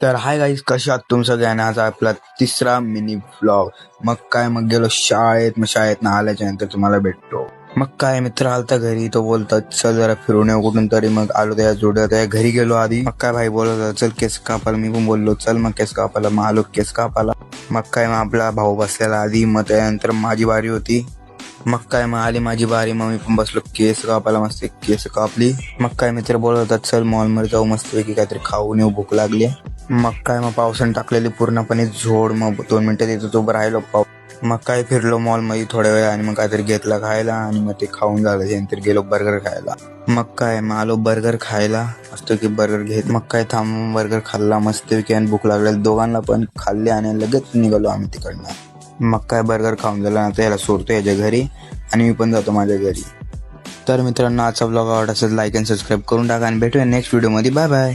तर hi guys, कशा आहात तुम्ही सगळ्यांना? आज आपला तिसरा मिनी व्लॉग. मग गेलो शाळेत. शाळेत ना आल्याच्या नंतर तुम्हाला भेटतो. मग काय, मित्र आलता घरी. तो बोलतात चल जरा फिरून येऊ कुठून तरी. मग आलो त्या जोड्या त्या घरी गेलो आधी. मग काय भाई बोलत होता चल केस कापायला. मी पण बोललो चल मग केस कापायला. मग आलो केस कापायला. मग काय, मग आपला भाऊ बसलेला आधी. मग त्यानंतर माझी बारी होती. मग काय, मग आली माझी बारी. मग मी पण बसलो केस कापायला. मस्त केस कापली. मग काय, मित्र बोलत होता चल मॉलमध्ये जाऊ, मस्तपैकी काहीतरी खाऊन येऊ, भूक लागली. मग काय, मग पावसाने टाकलेली पूर्णपणे झोड. मग 2 मिनिटं तिथं उभं राहिलो मग काय फिरलो मॉलमध्ये थोड्या वेळ आणि मग काहीतरी घेतला खायला आणि मग ते खाऊन झालं. त्यानंतर गेलो बर्गर खायला. मग काय, मग आलो बर्गर खायला. मस्तपैकी बर्गर घेत मग काय थांबून बर्गर खाल्ला मस्तपैकी आणि भूक लागलेली दोघांना पण. खाल्ले आणि लगेच निघालो आम्ही तिकडनं. मग काय बर्गर खाऊन झाला ना, याला सोडतो याच्या घरी आणि मी पण जातो माझ्या घरी. तर मित्रांनो, आजचा ब्लॉग आवडत असेल लाईक आणि सबस्क्राईब करून टाका आणि भेटूया नेक्स्ट व्हिडिओमध्ये. Bye bye.